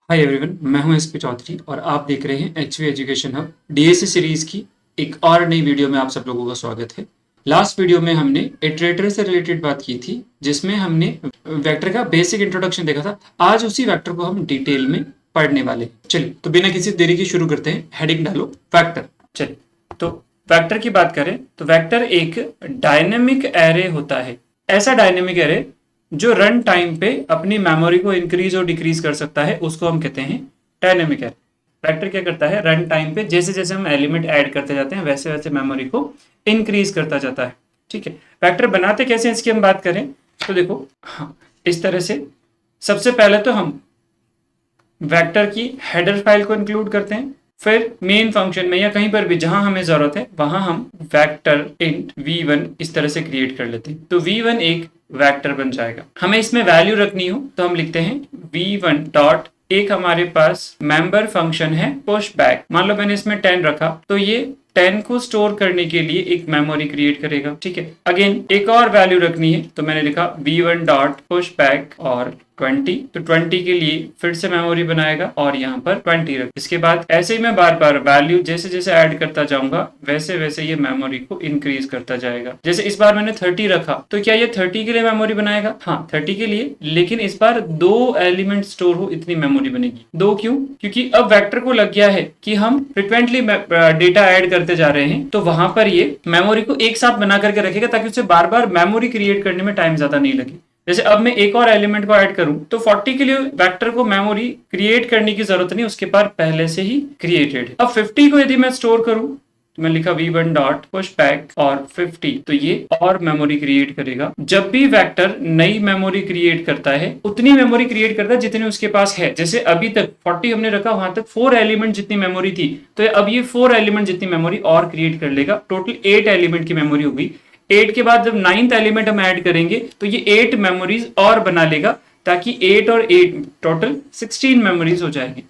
Hi everyone, मैं हूं SP Chaudhary और आप देख रहे हैं HV education hub DSC series की एक और नई वीडियो में आप सब लोगों का स्वागत है। लास्ट वीडियो में हमने इटरेटर से रिलेटेड बात की थी, जिसमें हमने वेक्टर का बेसिक इंट्रोडक्शन देखा था। आज उसी वेक्टर को हम डिटेल में पढ़ने वाले हैं। चलिए तो बिना किसी देरी के शुरू करते हैं। हेडिंग डालो वेक्टर। चलिए तो वेक्टर की बात करें तो वेक्टर एक डायनेमिक एरे होता है। ऐसा डायनेमिक एरे जो रन टाइम पे अपनी मेमोरी को इंक्रीज और डिक्रीज कर सकता है, उसको हम कहते हैं डायनेमिक एरे। वेक्टर क्या करता है, रन टाइम पे जैसे जैसे हम एलिमेंट ऐड करते जाते हैं वैसे वैसे मेमोरी को इंक्रीज करता जाता है। ठीक है, वेक्टर बनाते कैसे हैं इसकी हम बात करें तो देखो, हाँ, इस तरह से सबसे पहले तो हम वेक्टर की हेडर फाइल को इंक्लूड करते हैं, फिर मेन फंक्शन में या कहीं पर भी जहां हमें जरूरत है वहां हम वेक्टर इंट v1 इस तरह से क्रिएट कर लेते हैं। तो v1 एक वेक्टर बन जाएगा। हमें इसमें वैल्यू रखनी हो तो हम लिखते हैं v1 डॉट, एक हमारे पास मेंबर फंक्शन है पुश बैक। मान लो मैंने इसमें 10 रखा तो ये 10 को स्टोर करने के लिए एक मेमोरी क्रिएट करेगा। ठीक है, अगेन एक और वैल्यू रखनी है तो मैंने लिखा v1 डॉट पुश बैक और 20, तो 20 के लिए फिर से मेमोरी बनाएगा और यहाँ पर 20 रख। इसके बाद ऐसे ही मैं बार बार वैल्यू जैसे जैसे ऐड करता जाऊंगा वैसे वैसे ये मेमोरी को इंक्रीज करता जाएगा। जैसे इस बार मैंने 30 रखा तो क्या ये 30 के लिए मेमोरी बनाएगा? हाँ, 30 के लिए, लेकिन इस बार 2 एलिमेंट स्टोर हो इतनी मेमोरी बनेगी। 2 क्यों? क्योंकि अब वेक्टर को लग गया है कि हम फ्रिक्वेंटली डेटा ऐड करते जा रहे हैं, तो वहां पर ये मेमोरी को एक साथ बना करके रखेगा ताकि उसे बार बार मेमोरी क्रिएट करने में टाइम ज्यादा नहीं लगे। जैसे अब मैं एक और एलिमेंट को ऐड करूं तो 40 के लिए वेक्टर को मेमोरी क्रिएट करने की जरूरत नहीं, उसके पास पहले से ही क्रिएटेड है। अब 50 को यदि मैं स्टोर करूं तो मैं लिखा v1 डॉट पुश बैक और 50, तो ये और मेमोरी क्रिएट करेगा। जब भी वेक्टर नई मेमोरी क्रिएट करता है उतनी मेमोरी क्रिएट करता है जितनी उसके पास है। जैसे अभी तक 40 हमने रखा, वहां तक 4 एलिमेंट जितनी मेमोरी थी, तो अब ये 4 एलिमेंट जितनी मेमोरी और क्रिएट कर लेगा। टोटल 8 एलिमेंट की मेमोरी होगी। 8 के बाद जब 9th एलिमेंट हम ऐड करेंगे तो ये 8 मेमोरीज और बना लेगा, ताकि 8 और 8 टोटल 16 मेमोरीज हो जाएगी।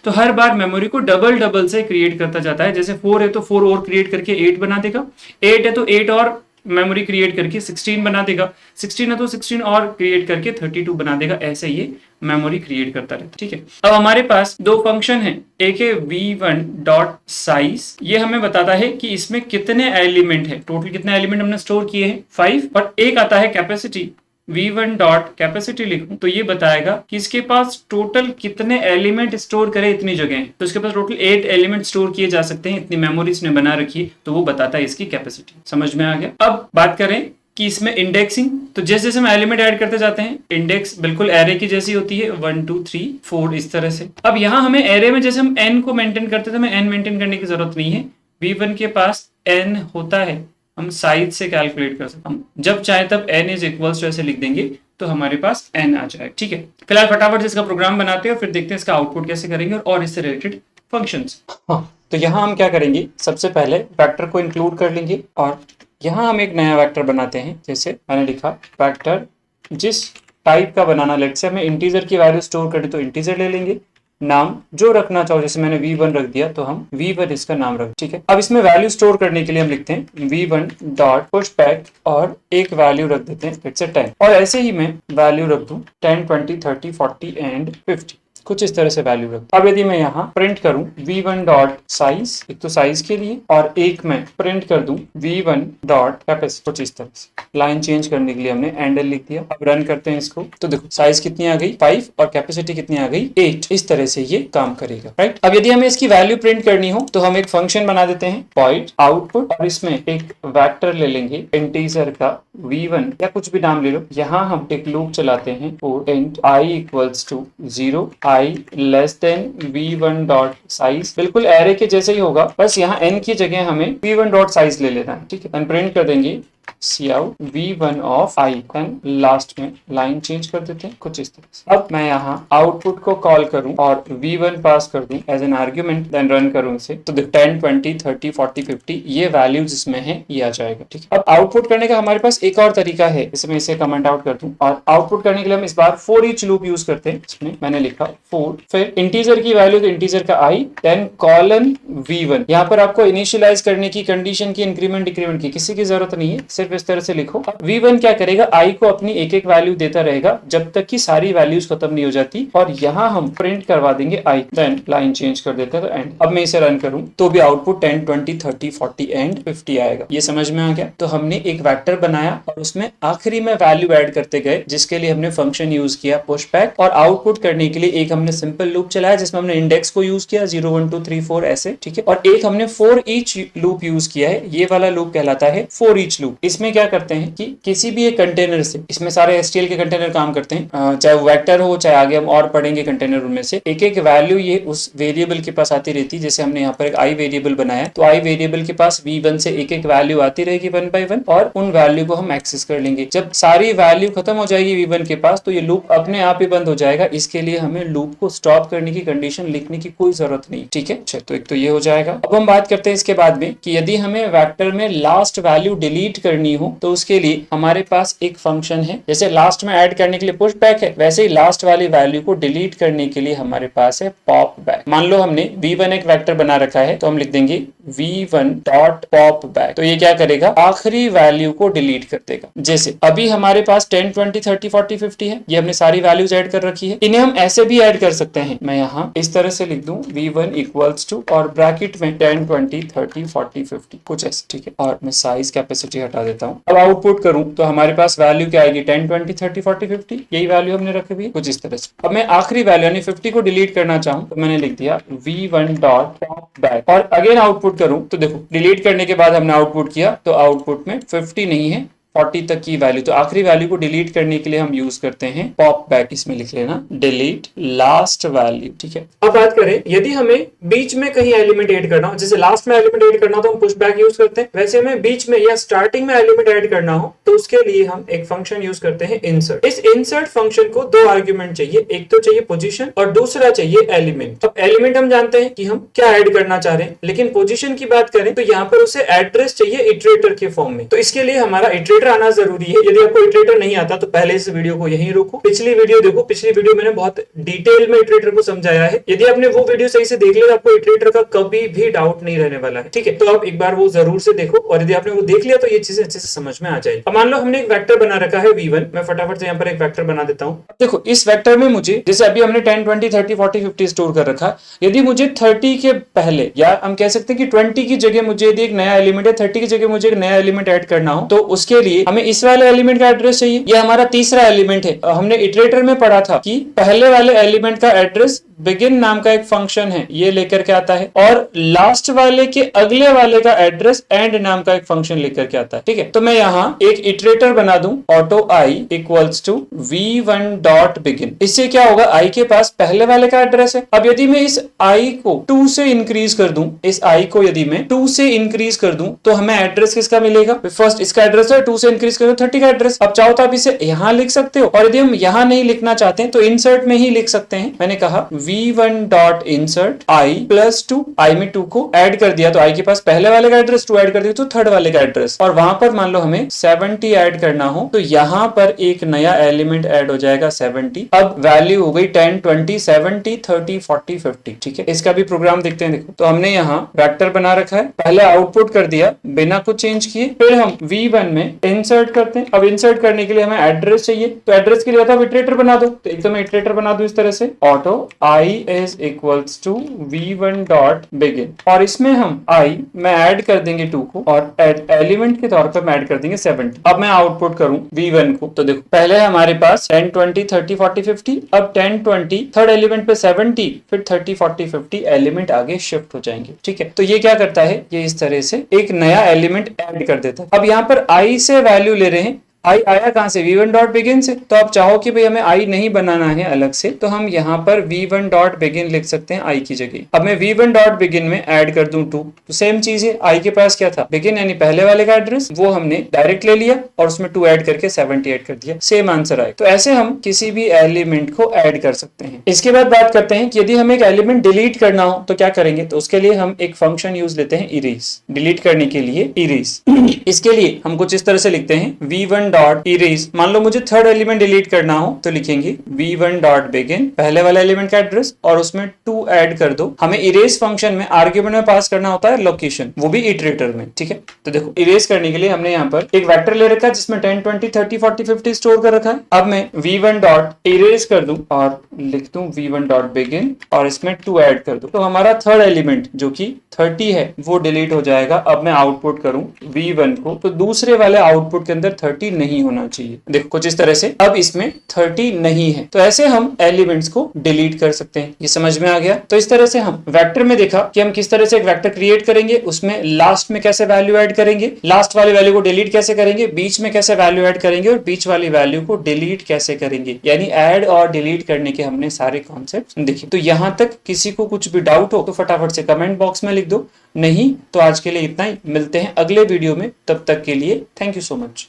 तो हर बार मेमोरी को डबल डबल से क्रिएट करता जाता है। जैसे 4 है तो 4 और क्रिएट करके 8 बना देगा, 8 है तो 8 और मेमोरी क्रिएट करके 16 बना देगा, 16 है तो 16 और क्रिएट करके 32 बना देगा। ऐसे ये मेमोरी क्रिएट करता रहता है। ठीक है, अब हमारे पास 2 फंक्शन है। एक है v1 डॉट साइज, ये हमें बताता है कि इसमें कितने एलिमेंट है, टोटल कितने एलिमेंट हमने स्टोर किए हैं 5। और एक आता है कैपेसिटी, v1 डॉट कैपेसिटी लिखूं तो ये बताएगा कि इसके पास टोटल कितने एलिमेंट स्टोर करे इतनी जगह है। तो इसके पास टोटल 8 एलिमेंट स्टोर किए जा सकते हैं, इतनी मेमोरी इसने बना रखी है, तो वो बताता है इसकी कैपेसिटी। समझ में आ गया? अब बात करें कि इसमें इंडेक्सिंग, तो जैसे जैसे हम एलिमेंट ऐड करते जाते हैं इंडेक्स बिल्कुल एरे की जैसी होती है, 1 2 3 4 इस तरह से। अब यहाँ हमें एरे में जैसे हम n को मेंटेन करते थे, हमें n मेंटेन करने की जरूरत नहीं है। v1 के पास n होता है, हम साइज से कैलकुलेट कर सकते हैं। हम जब चाहे तब n इज इक्वल्स टू ऐसे लिख देंगे तो हमारे पास n आ जाएगा। ठीक है, फिलहाल फटाफट इसका प्रोग्राम बनाते हैं और फिर देखते हैं इसका आउटपुट कैसे करेंगे और इससे रिलेटेड फंक्शंस। हाँ, तो यहाँ हम क्या करेंगे, सबसे पहले वेक्टर को इंक्लूड कर लेंगे और यहाँ हम एक नया वेक्टर बनाते हैं। जैसे मैंने लिखा वेक्टर जिस टाइप का बनाना, लेट से हमें इंटीजर की वैल्यू स्टोर करनी तो इंटीजर ले लेंगे। नाम जो रखना चाहो, जैसे मैंने v1 रख दिया तो हम v1 इसका नाम रख। ठीक है, अब इसमें वैल्यू स्टोर करने के लिए हम लिखते हैं v1 डॉट पुश बैक और एक वैल्यू रख देते हैं लेट्स से 10, और ऐसे ही मैं वैल्यू रख दूं 10 20 30 40 एंड 50, कुछ इस तरह से वैल्यू रख। अब यदि मैं यहाँ प्रिंट करूं v1 डॉट साइज, एक तो साइज के लिए, और एक मैं प्रिंट कर दूं v1 डॉट कैपेसिटी, कुछ इस तरह से। लाइन चेंज करने के लिए हमने एंडल लिख दिया। अब रन करते हैं इसको तो देखो साइज कितनी आ गई 5 और कैपेसिटी कितनी आ गई 8। इस तरह से ये काम करेगा, राइट। अब यदि हमें इसकी वैल्यू प्रिंट करनी हो तो हम एक फंक्शन बना देते हैं पॉइंट आउटपुट, और इसमें एक वेक्टर ले लेंगे इंटीजर का v1 या कुछ भी नाम ले लो। यहाँ हम एक लूप चलाते हैं और int i equals to 0, i less than v1 dot size, बिल्कुल एरे के जैसे ही होगा, बस यहाँ n की जगह हमें v1 डॉट साइज ले लेना है। ठीक है, प्रिंट कर देंगे cout v1 of i and last में लाइन चेंज कर देते हैं कुछ इस तरह से। अब मैं यहाँ आउटपुट को कॉल करूं और v1 पास कर दूं as an argument, then run करूं इसे तो 10 20 30 40 50 ये वैल्यूज इसमें है, ये आ जाएगा। ठीक है, अब आउटपुट करने का हमारे पास एक और तरीका है। इसमें इसे कमेंट आउट कर दूं और आउटपुट करने के लिए हम इस बार फॉर ईच लूप यूज करते हैं। इसमें मैंने लिखा फॉर, फिर इंटीजर की वैल्यू तो इंटीजर का i, देन कॉलन v1। यहाँ पर आपको इनिशियलाइज करने की, कंडीशन की, इंक्रीमेंट डिक्रीमेंट की किसी की जरूरत नहीं है, सिर्फ सिर्फ इस तरह से लिखो। v1 क्या करेगा, i को अपनी एक एक वैल्यू देता रहेगा जब तक कि सारी वैल्यूज खत्म नहीं हो जाती, और यहाँ हम प्रिंट करवा देंगे i। देन लाइन चेंज कर देते हैं तो एंड। अब मैं इसे रन करूं तो भी आउटपुट 10, 20, 30, 40 एंड 50 आएगा। ये समझ में आ गया। तो हमने एक वेक्टर बनाया और उसमें आखिरी में वैल्यू ऐड करते गए, जिसके लिए हमने फंक्शन यूज किया पुश बैक, और आउटपुट करने के लिए एक हमने सिंपल लूप चलाया जिसमें हमने इंडेक्स को यूज किया 0, 1, 2, 3, 4 ऐसे, ठीक है। और एक हमने फॉर ईच लूप यूज किया है, ये वाला लूप कहलाता है फॉर ईच लूप। इसमें क्या करते हैं कि किसी भी एक कंटेनर से, इसमें सारे एसटीएल के कंटेनर काम करते हैं, चाहे वो वेक्टर हो चाहे आगे हम और पढ़ेंगे कंटेनर, उनमें से एक एक वैल्यू ये उस वेरिएबल के पास आती रहती है। जैसे हमने यहाँ पर एक आई वेरिएबल बनाया, तो आई वेरिएबल के पास v1 से एक एक वैल्यू आती रहेगी 1 by 1, और उन वैल्यू को हम एक्सेस कर लेंगे। जब सारी वैल्यू खत्म हो जाएगी v1 के पास, तो ये लूप अपने आप ही बंद हो जाएगा। इसके लिए हमें लूप को स्टॉप करने की कंडीशन लिखने की कोई जरूरत नहीं, ठीक है। अच्छा, तो एक तो ये हो जाएगा। अब हम बात करते हैं इसके बाद में कि यदि हमें वेक्टर में लास्ट वैल्यू डिलीट करनी हो तो उसके लिए हमारे पास एक फंक्शन है। जैसे लास्ट में ऐड करने के लिए पुश बैक है, वैसे ही लास्ट वाली वैल्यू को डिलीट करने के लिए हमारे पास है पॉप बैक। मान लो हमने v1 एक वेक्टर बना रखा है, तो हम लिख देंगे v1 डॉट पॉप बैक। तो ये क्या करेगा, आखिरी वैल्यू को डिलीट कर देगा। जैसे अभी हमारे पास 10, 20, 30, 40, 50 है, ये हमने सारी वैल्यूज ऐड कर रखी है। इन्हें हम ऐसे भी ऐड कर सकते हैं। मैं यहाँ इस तरह से लिख दूं v1 इक्वल्स टू और ब्रैकेट में 10, 20, 30, 40, 50 कुछ ऐसे, ठीक है। और मैं साइज कैपेसिटी हटा देता हूँ। अब आउटपुट करूं तो हमारे पास वैल्यू क्या आएगी, 10, 20, 30, 40, 50, यही वैल्यू हमने रखी हुई है कुछ इस तरह से। अब मैं आखिरी वैल्यू यानी 50 को डिलीट करना चाहूँ तो मैंने लिख दिया v1 डॉट पॉप बैक, और अगेन आउटपुट करूं तो देखो डिलीट करने के बाद हमने आउटपुट किया तो आउटपुट में 50 नहीं है 40 तक की वैल्यू। तो आखिरी वैल्यू को डिलीट करने के लिए हम यूज करते हैं पॉप बैक। इसमें लिख लेना डिलीट लास्ट वैल्यू, ठीक है। अब बात करें यदि हमें बीच में कहीं एलिमेंट ऐड करना हो, जैसे लास्ट में एलिमेंट ऐड करना हो तो हम पुश बैक यूज करते हैं, वैसे हमें बीच में या स्टार्टिंग में एलिमेंट ऐड करना हो तो उसके लिए हम एक फंक्शन यूज करते हैं इंसर्ट। इस इंसर्ट फंक्शन को दो आर्ग्यूमेंट चाहिए, एक तो चाहिए पोजीशन और दूसरा चाहिए एलिमेंट। अब एलिमेंट हम जानते हैं कि हम क्या ऐड करना चाह रहे हैं, लेकिन पोजीशन की बात करें तो यहाँ पर उसे एड्रेस चाहिए इटरेटर के फॉर्म में। तो इसके लिए हमारा इटरेटर आना जरूरी है। यदि आपको इटरेटर नहीं आता तो पहले इस वीडियो को यहीं रोको, पिछली वीडियो देखो, पिछली वीडियो मैंने बहुत डिटेल में इटरेटर को समझाया है। यदि आपने वो वीडियो सही से देख लिया तो आपको इटरेटर का कभी भी डाउट नहीं रहने वाला है, ठीक है। तो आप एक बार वो जरूर से देखो, और यदि आपने वो देख लिया तो ये चीजें अच्छे से समझ में आ जाएगी। अब मान लो हमने एक वेक्टर बना रखा है v1, मैं फटाफट से यहाँ पर एक वेक्टर बना देता हूँ। देखो इस वेक्टर में मुझे, जैसे अभी हमने 10, 20, 30, 40, 50 स्टोर कर रखा, यदि मुझे 30 के पहले, या हम कह सकते हैं कि 20 की जगह मुझे यदि एक नया एलिमेंट है, 30 की जगह मुझे एक नया एलिमेंट ऐड करना हो, तो उसके लिए हमें इस वाले एलिमेंट का एड्रेस चाहिए। ये हमारा तीसरा एलिमेंट है। हमने इटरेटर में पढ़ा था कि पहले वाले एलिमेंट का एड्रेस बिगिन नाम का एक फंक्शन है, ये लेकर के आता है, और लास्ट वाले के अगले वाले का एड्रेस एंड नाम का एक फंक्शन लेकर के आता है, ठीक है। तो मैं यहाँ एक इटरेटर बना दूं auto i equals to v1 dot begin. इससे क्या होगा, आई के पास पहले वाले का एड्रेस है। अब यदि मैं इस आई को 2 से इंक्रीज कर दूं, इस आई को यदि मैं 2 से इंक्रीज कर दूं तो हमें एड्रेस किसका मिलेगा, फर्स्ट इसका एड्रेस है, 2 से इंक्रीज करो 30 का एड्रेस। अब चाहो तो आप इसे यहाँ लिख सकते हो, और यदि हम यहाँ नहीं लिखना चाहते हैं तो इंसर्ट में ही लिख सकते हैं। मैंने कहा v1 dot insert i plus 2, आई में 2 को ऐड कर दिया तो आई के पास पहले वाले का एड्रेस, 2 ऐड कर दिया तो थर्ड वाले का एड्रेस, और वहां पर मान लो हमें 70 ऐड करना हो तो यहाँ पर एक नया एलिमेंट ऐड हो जाएगा 70। अब वैल्यू हो गई 10, 20, 70, 30, 40, 50, ठीक है। इसका भी प्रोग्राम देखते हैं। देखो तो हमने यहाँ वेक्टर बना रखा है, पहले आउटपुट कर दिया बिना कुछ चेंज किए, फिर हम v1 में इंसर्ट करते हैं। अब इंसर्ट करने के लिए हमें एड्रेस चाहिए, तो एड्रेस के लिए आप इटरेटर बना दो। तो एक तो मैं इटरेटर बना दूं इस तरह से, auto i is equals to v1 dot begin, और इसमें हम i में ऐड कर देंगे 2 को, और एलिमेंट के तौर पर मैं ऐड कर देंगे 70। अब मैं आउटपुट करूं v1 को, तो देखो पहले हमारे पास 10, 20, 30, 40, 50, अब 10, 20 थर्ड एलिमेंट पे 70, फिर 30, 40, 50 एलिमेंट आगे शिफ्ट हो जाएंगे, ठीक है। तो ये क्या करता है, ये इस तरह से एक नया एलिमेंट ऐड कर देता है। अब यहाँ पर i से वैल्यू ले रहे हैं, i आया कहां से, v1 डॉट बिगिन से। तो आप चाहो कि भाई हमें i नहीं बनाना है अलग से, तो हम यहाँ पर v1 डॉट बिगिन लिख सकते हैं i की जगह। अब मैं v1 डॉट बिगिन में ऐड कर दूं 2, तो सेम चीज है, i के पास क्या था, बिगिन यानी पहले वाले का एड्रेस, वो हमने डायरेक्ट ले लिया और उसमें 2 ऐड करके 70 ऐड कर दिया, सेम आंसर आए। तो ऐसे हम किसी भी एलिमेंट को ऐड कर सकते हैं। इसके बाद बात करते हैं कि यदि हमें एक एलिमेंट डिलीट करना हो तो क्या करेंगे, तो उसके लिए हम एक फंक्शन यूज लेते हैं इरेज, डिलीट करने के लिए इरेज। इसके लिए हम कुछ इस तरह से लिखते हैं v1 डॉट इरेज, मान लो मुझे थर्ड एलिमेंट डिलीट करना हो तो लिखेंगे v1 डॉट बिगिन, पहले वाले एलिमेंट का एड्रेस और उसमें 2 ऐड कर दो। हमें इरेज फंक्शन में आर्ग्यूमेंट में पास करना होता है लोकेशन, वो भी इटरेटर में, ठीक है। तो देखो इरेज करने के लिए हमने यहाँ पर एक वेक्टर ले रखा है जिसमें 10 20 30 40 50 स्टोर कर रखा है। अब मैं v1 डॉट इरेज कर दूं और लिख दूं v1 डॉट बिगिन और इसमें 2 ऐड कर दूं, तो हमारा थर्ड एलिमेंट जो कि 30 है वो डिलीट हो जाएगा। अब मैं आउटपुट करूं v1 को, तो दूसरे वाले आउटपुट के अंदर 30 नहीं होना चाहिए। देखो कुछ इस तरह से, अब इसमें 30 नहीं है, तो ऐसे हम एलिमेंट्स को डिलीट कर सकते हैं। ये समझ में आ गया। तो इस तरह से हम वेक्टर में देखा कि हम किस तरह से एक वेक्टर क्रिएट करेंगे, उसमें लास्ट में कैसे वैल्यू ऐड करेंगे, लास्ट वाली वैल्यू को डिलीट कैसे करेंगे, बीच में कैसे वैल्यू ऐड करेंगे और बीच वाली वैल्यू को डिलीट कैसे करेंगे। यानी ऐड और डिलीट करने के हमने सारे कॉन्सेप्ट देखे। तो यहां तक किसी को कुछ भी डाउट हो तो फटाफट से कमेंट बॉक्स में लिख दो, नहीं तो आज के लिए इतना ही। मिलते हैं अगले वीडियो में, तब तक के लिए थैंक यू सो मच।